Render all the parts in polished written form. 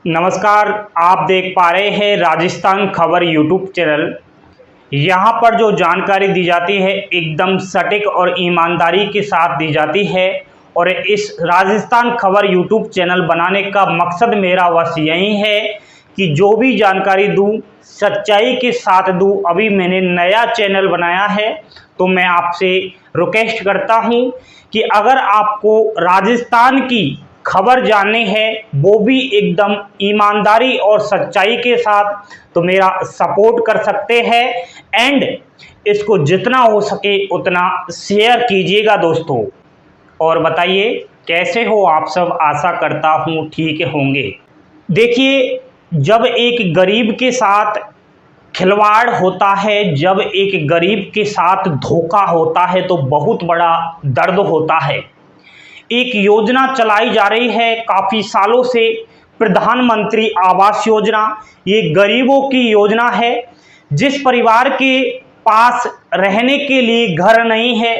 नमस्कार। आप देख पा रहे हैं राजस्थान खबर यूट्यूब चैनल। यहाँ पर जो जानकारी दी जाती है एकदम सटीक और ईमानदारी के साथ दी जाती है। और इस राजस्थान खबर यूट्यूब चैनल बनाने का मकसद मेरा बस यही है कि जो भी जानकारी दूँ सच्चाई के साथ दूँ। अभी मैंने नया चैनल बनाया है तो मैं आपसे रिक्वेस्ट करता हूँ कि अगर आपको राजस्थान की खबर जाननी है वो भी एकदम ईमानदारी और सच्चाई के साथ, तो मेरा सपोर्ट कर सकते हैं। एंड इसको जितना हो सके उतना शेयर कीजिएगा दोस्तों। और बताइए कैसे हो आप सब, आशा करता हूँ ठीक होंगे। देखिए, जब एक गरीब के साथ खिलवाड़ होता है, जब एक गरीब के साथ धोखा होता है तो बहुत बड़ा दर्द होता है। एक योजना चलाई जा रही है काफ़ी सालों से, प्रधानमंत्री आवास योजना। ये गरीबों की योजना है। जिस परिवार के पास रहने के लिए घर नहीं है,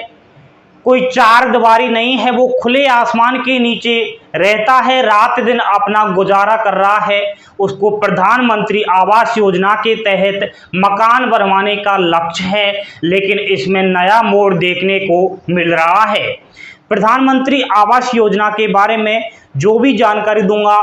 कोई चार दीवारी नहीं है, वो खुले आसमान के नीचे रहता है, रात दिन अपना गुजारा कर रहा है, उसको प्रधानमंत्री आवास योजना के तहत मकान बनवाने का लक्ष्य है। लेकिन इसमें नया मोड़ देखने को मिल रहा है। प्रधानमंत्री आवास योजना के बारे में जो भी जानकारी दूंगा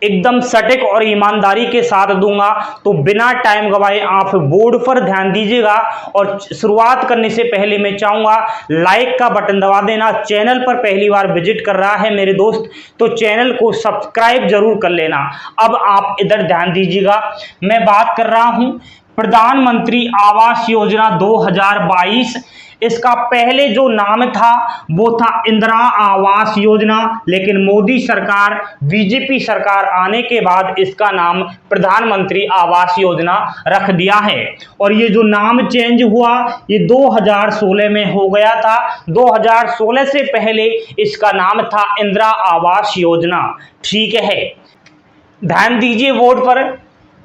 एकदम सटीक और ईमानदारी के साथ दूंगा, तो बिना टाइम गवाए आप बोर्ड पर ध्यान दीजिएगा। और शुरुआत करने से पहले मैं चाहूँगा लाइक का बटन दबा देना। चैनल पर पहली बार विजिट कर रहा है मेरे दोस्त तो चैनल को सब्सक्राइब जरूर कर लेना। अब आप इधर ध्यान दीजिएगा, मैं बात कर रहा हूँ प्रधानमंत्री आवास योजना 2022। इसका पहले जो नाम था वो था इंदिरा आवास योजना, लेकिन मोदी सरकार, बीजेपी सरकार आने के बाद इसका नाम प्रधानमंत्री आवास योजना रख दिया है। और ये जो नाम चेंज हुआ ये 2016 में हो गया था। 2016 से पहले इसका नाम था इंदिरा आवास योजना। ठीक है, ध्यान दीजिए बोर्ड पर।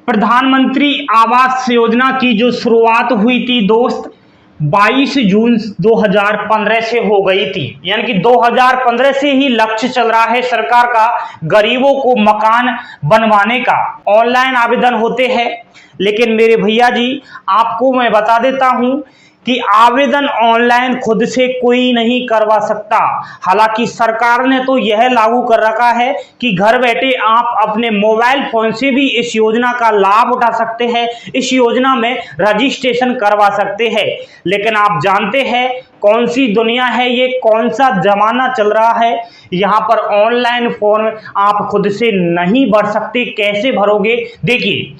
प्रधानमंत्री आवास योजना की जो शुरुआत हुई थी दोस्त 22 जून 2015 से हो गई थी। यानी कि 2015 से ही लक्ष्य चल रहा है सरकार का गरीबों को मकान बनवाने का। ऑनलाइन आवेदन होते हैं, लेकिन मेरे भैया जी आपको मैं बता देता हूं कि आवेदन ऑनलाइन खुद से कोई नहीं करवा सकता। हालांकि सरकार ने तो यह लागू कर रखा है कि घर बैठे आप अपने मोबाइल फोन से भी इस योजना का लाभ उठा सकते हैं, इस योजना में रजिस्ट्रेशन करवा सकते हैं। लेकिन आप जानते हैं कौन सी दुनिया है ये, कौन सा जमाना चल रहा है। यहाँ पर ऑनलाइन फॉर्म आप खुद से नहीं भर सकते। कैसे भरोगे? देखिए,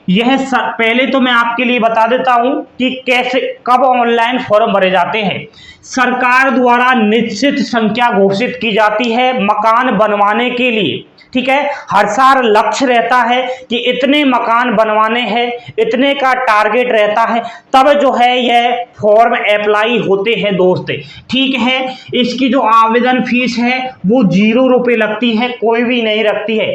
यह पहले तो मैं आपके लिए बता देता हूं कि कैसे कब ऑनलाइन फॉर्म भरे जाते हैं। सरकार द्वारा निश्चित संख्या घोषित की जाती है मकान बनवाने के लिए। ठीक है, हर साल लक्ष्य रहता है कि इतने मकान बनवाने हैं, इतने का टारगेट रहता है, तब जो है यह फॉर्म अप्लाई होते हैं दोस्त। ठीक है, इसकी जो आवेदन फीस है वो 0 रुपये लगती है, कोई भी नहीं रखती है।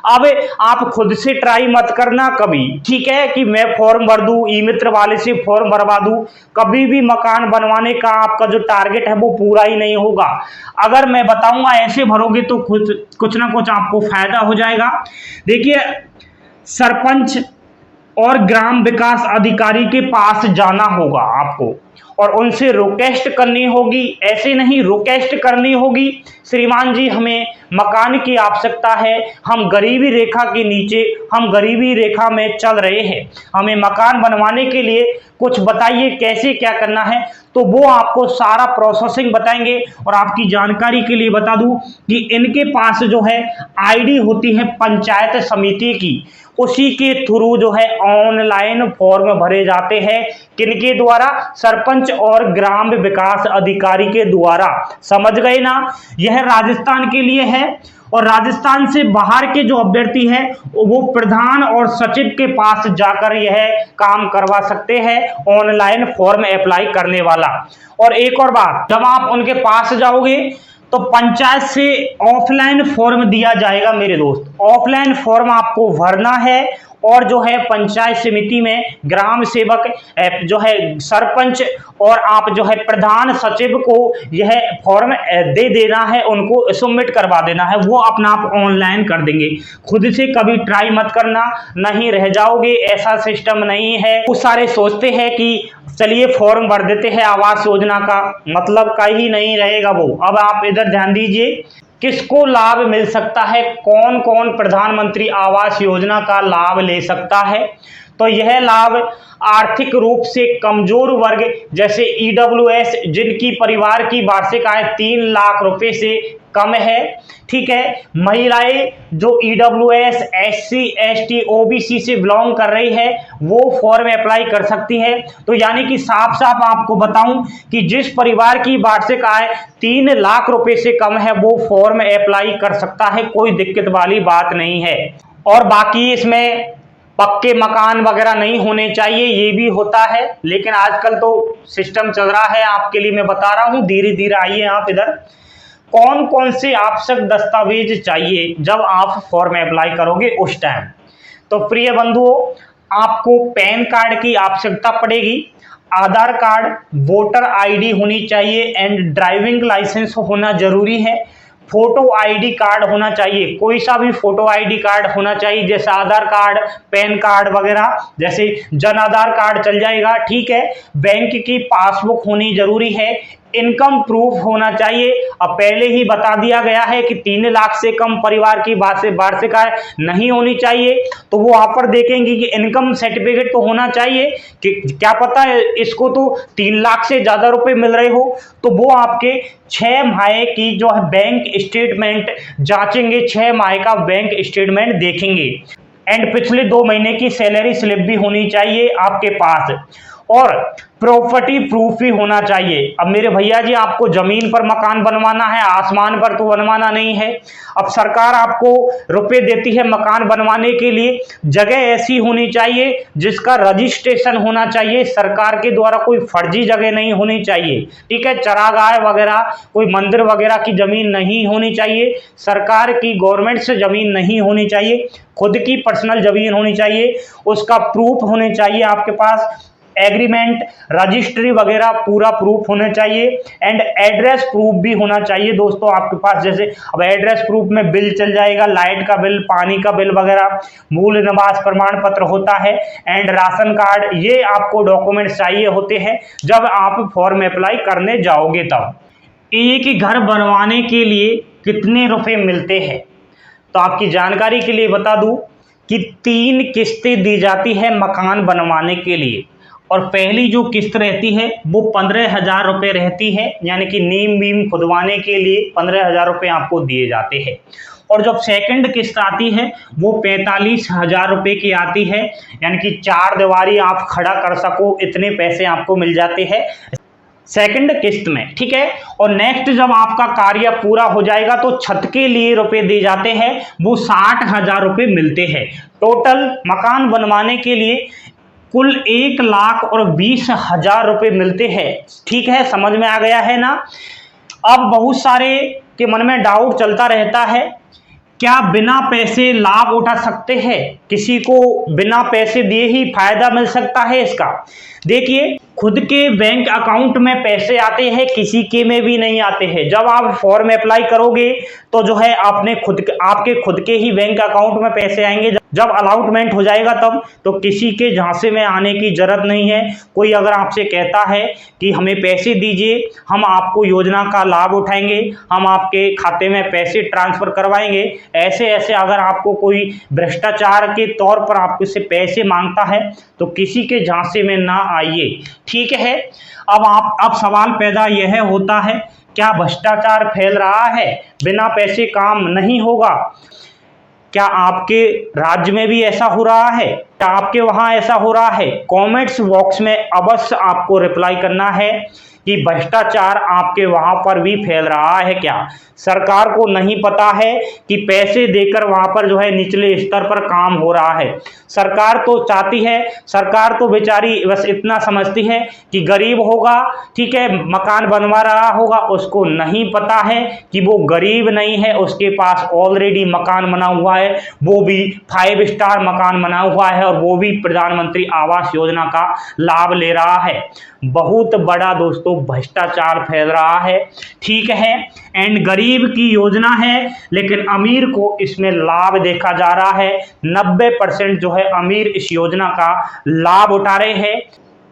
अब आप खुद से ट्राई मत करना कभी, ठीक है, कि मैं फॉर्म भर दूं, ई मित्र वाले से फॉर्म भरवा दूं। कभी भी मकान बनवाने का आपका जो टारगेट है वो पूरा ही नहीं होगा। अगर मैं बताऊंगा ऐसे भरोगे तो कुछ ना कुछ आपको फायदा हो जाएगा। देखिए, सरपंच और ग्राम विकास अधिकारी के पास जाना होगा आपको और उनसे रिक्वेस्ट करनी होगी। ऐसे नहीं, रिक्वेस्ट करनी होगी, श्रीमान जी हमें मकान की आवश्यकता है, हम गरीबी रेखा के नीचे, हम गरीबी रेखा में चल रहे हैं, हमें मकान बनवाने के लिए कुछ बताइए कैसे क्या करना है। तो वो आपको सारा प्रोसेसिंग बताएंगे। और आपकी जानकारी के लिए बता दूं कि इनके पास जो है आईडी होती है पंचायत समिति की, उसी के थ्रू जो है ऑनलाइन फॉर्म भरे जाते हैं। किनके द्वारा? सरपंच और ग्राम विकास अधिकारी के द्वारा। समझ गए ना? यह राजस्थान के लिए है। और राजस्थान से बाहर के जो अभ्यर्थी हैं वो प्रधान और सचिव के पास जाकर यह काम करवा सकते हैं, ऑनलाइन फॉर्म अप्लाई करने वाला। और एक और बात, जब आप उनके पास जाओगे तो पंचायत से ऑफलाइन फॉर्म दिया जाएगा मेरे दोस्त। ऑफलाइन फॉर्म आपको भरना है और जो है पंचायत समिति में ग्राम सेवक जो है सरपंच और आप जो है प्रधान सचिव को यह फॉर्म दे देना है, उनको सबमिट करवा देना है, वो अपना आप ऑनलाइन कर देंगे। खुद से कभी ट्राई मत करना, नहीं रह जाओगे, ऐसा सिस्टम नहीं है। कुछ सारे सोचते हैं कि चलिए फॉर्म भर देते हैं आवास योजना का, मतलब का ही नहीं रहेगा वो। अब आप इधर ध्यान दीजिए, किसको लाभ मिल सकता है, कौन कौन प्रधानमंत्री आवास योजना का लाभ ले सकता है। तो यह लाभ आर्थिक रूप से कमजोर वर्ग जैसे ईडब्ल्यूएस, जिनकी परिवार की वार्षिक आय 3 लाख रुपए से कम है, ठीक है, महिलाएं जो ईडब्ल्यूएस, एससी, एसटी, ओबीसी से बिलोंग कर रही है वो फॉर्म अप्लाई कर सकती है। तो यानी कि साफ साफ आपको बताऊं कि जिस परिवार की वार्षिक आय 3 लाख रुपए से कम है वो फॉर्म अप्लाई कर सकता है, कोई दिक्कत वाली बात नहीं है। और बाकी इसमें पक्के मकान वगैरह नहीं होने चाहिए, ये भी होता है, लेकिन आजकल तो सिस्टम चल रहा है, आपके लिए मैं बता रहा हूँ, धीरे धीरे आइए आप इधर। कौन कौन से आवश्यक दस्तावेज चाहिए जब आप फॉर्म अप्लाई करोगे उस टाइम। तो प्रिय बंधुओं, आपको पैन कार्ड की आवश्यकता पड़ेगी, आधार कार्ड, वोटर आईडी होनी चाहिए एंड ड्राइविंग लाइसेंस होना जरूरी है। फोटो आईडी कार्ड होना चाहिए, कोई सा भी फोटो आईडी कार्ड होना चाहिए, जैसे आधार कार्ड, पैन कार्ड वगैरह, जैसे जन आधार कार्ड चल जाएगा, ठीक है। बैंक की पासबुक होनी जरूरी है, इनकम प्रूफ होना चाहिए। अब पहले ही बता दिया गया है कि 3 लाख से कम परिवार की वार्षिक आय नहीं होनी चाहिए, तो वो आप पर देखेंगे कि इनकम सर्टिफिकेट तो होना चाहिए, कि क्या पता है इसको तो 3 लाख से ज्यादा रुपए मिल रहे हो, तो वो आपके 6 माह की जो है बैंक स्टेटमेंट जांचेंगे, 6 माह का बैंक स्टेटमेंट देखेंगे एंड पिछले 2 महीने की सैलरी स्लिप भी होनी चाहिए आपके पास, और प्रॉपर्टी प्रूफ भी होना चाहिए। अब मेरे भैया जी, आपको जमीन पर मकान बनवाना है, आसमान पर तो बनवाना नहीं है। अब सरकार आपको रुपए देती है मकान बनवाने के लिए, जगह ऐसी होनी चाहिए जिसका रजिस्ट्रेशन होना चाहिए, सरकार के द्वारा कोई फर्जी जगह नहीं होनी चाहिए, ठीक है। चरागाह वगैरह, कोई मंदिर वगैरह की जमीन नहीं होनी चाहिए, सरकार की गवर्नमेंट से जमीन नहीं होनी चाहिए, खुद की पर्सनल जमीन होनी चाहिए, उसका प्रूफ होने चाहिए आपके पास, एग्रीमेंट, रजिस्ट्री वगैरह पूरा प्रूफ होना चाहिए एंड एड्रेस प्रूफ भी होना चाहिए दोस्तों आपके पास। जैसे अब एड्रेस प्रूफ में बिल चल जाएगा, लाइट का बिल, पानी का बिल वगैरह, मूल निवास प्रमाण पत्र होता है एंड राशन कार्ड, ये आपको डॉक्यूमेंट्स चाहिए होते हैं जब आप फॉर्म अप्लाई करने जाओगे। तब एक ही घर बनवाने के लिए कितने रुपए मिलते हैं, तो आपकी जानकारी के लिए बता दूं कि 3 किस्तें दी जाती है मकान बनवाने के लिए, और पहली जो किस्त रहती है वो 15,000 रुपये रहती है, यानी कि नीम बीम खुदवाने के लिए 15,000 रुपये आपको दिए जाते हैं। और जब सेकंड किस्त आती है वो 45,000 रुपये की आती है, यानी कि 4 दीवारी आप खड़ा कर सको, इतने पैसे आपको मिल जाते हैं सेकंड किस्त में, ठीक है। और नेक्स्ट जब आपका कार्य पूरा हो जाएगा तो छत के लिए रुपए दिए जाते हैं, वो 60,000 रुपये मिलते हैं। टोटल मकान बनवाने के लिए कुल 1,20,000 रुपये मिलते हैं, ठीक है। समझ में आ गया है ना। अब बहुत सारे के मन में डाउट चलता रहता है, क्या बिना पैसे लाभ उठा सकते हैं, किसी को बिना पैसे दिए ही फायदा मिल सकता है इसका। देखिए, खुद के बैंक अकाउंट में पैसे आते हैं, किसी के में भी नहीं आते हैं। जब आप फॉर्म अप्लाई करोगे तो जो है आपके खुद के ही बैंक अकाउंट में पैसे आएंगे। जब अलॉटमेंट हो जाएगा तब तो किसी के झांसे में आने की जरूरत नहीं है। कोई अगर आपसे कहता है कि हमें पैसे दीजिए, हम आपको योजना का लाभ उठाएंगे, हम आपके खाते में पैसे ट्रांसफर करवाएंगे, ऐसे अगर आपको कोई भ्रष्टाचार के तौर पर आपसे पैसे मांगता है तो किसी के झांसे में ना आइए, ठीक है। अब सवाल पैदा यह होता है, क्या भ्रष्टाचार फैल रहा है, बिना पैसे काम नहीं होगा? क्या आपके राज्य में भी ऐसा हो रहा है? क्या आपके वहां ऐसा हो रहा है? कमेंट्स बॉक्स में अवश्य आपको रिप्लाई करना है। कि भ्रष्टाचार आपके वहां पर भी फैल रहा है क्या? सरकार को नहीं पता है कि पैसे देकर वहां पर जो है निचले स्तर पर काम हो रहा है। सरकार तो चाहती है, सरकार तो बेचारी बस इतना समझती है कि गरीब होगा, ठीक है, मकान बनवा रहा होगा, उसको नहीं पता है कि वो गरीब नहीं है, उसके पास ऑलरेडी मकान बना हुआ है, वो भी 5 स्टार मकान बना हुआ है और वो भी प्रधानमंत्री आवास योजना का लाभ ले रहा है। बहुत बड़ा दोस्तों भ्रष्टाचार फैल रहा है, ठीक है। एंड गरीब की योजना है लेकिन अमीर को इसमें लाभ देखा जा रहा है। 90% जो है अमीर इस योजना का लाभ उठा रहे हैं।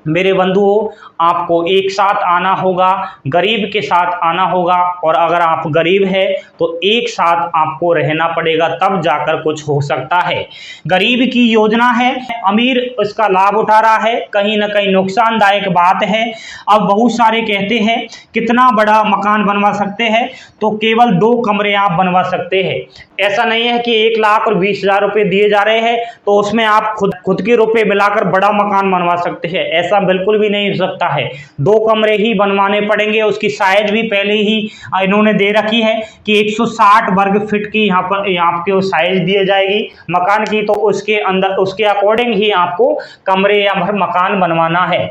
मेरे बंधुओं, आपको एक साथ आना होगा, गरीब के साथ आना होगा, और अगर आप गरीब हैं तो एक साथ आपको रहना पड़ेगा, तब जाकर कुछ हो सकता है। गरीब की योजना है, अमीर इसका लाभ उठा रहा है, कहीं ना कहीं नुकसानदायक बात है। अब बहुत सारे कहते हैं कितना बड़ा मकान बनवा सकते हैं, तो केवल 2 कमरे आप बनवा सकते हैं। ऐसा नहीं है कि 1,20,000 रुपये दिए जा रहे हैं तो उसमें आप खुद के रुपए मिलाकर बड़ा मकान बनवा सकते हैं, ऐसा बिल्कुल भी नहीं हो सकता है। 2 कमरे ही बनवाने पड़ेंगे। उसकी साइज भी पहले ही इन्होंने दे रखी है कि 160 वर्ग फीट की यहाँ पर आपको साइज दी जाएगी मकान की, तो उसके अंदर उसके अकॉर्डिंग ही आपको कमरे या फिर मकान बनवाना है।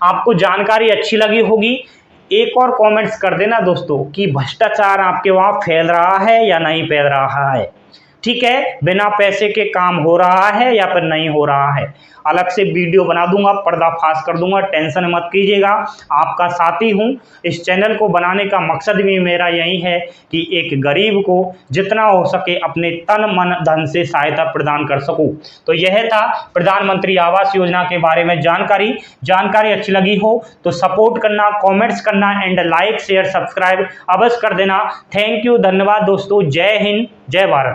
आपको जानकारी अच्छी लगी होगी। एक और कमेंट्स कर देना दोस्तों कि भ्रष्टाचार आपके वहाँ फैल रहा है या नहीं फैल रहा है, ठीक है, बिना पैसे के काम हो रहा है या फिर नहीं हो रहा है। अलग से वीडियो बना दूंगा, पर्दाफाश कर दूंगा, टेंशन मत कीजिएगा, आपका साथी हूं। इस चैनल को बनाने का मकसद भी मेरा यही है कि एक गरीब को जितना हो सके अपने तन मन धन से सहायता प्रदान कर सकूं। तो यह था प्रधानमंत्री आवास योजना के बारे में जानकारी अच्छी लगी हो तो सपोर्ट करना, कॉमेंट्स करना एंड लाइक शेयर सब्सक्राइब अवश्य कर देना। थैंक यू, धन्यवाद दोस्तों। जय हिंद, जय भारत।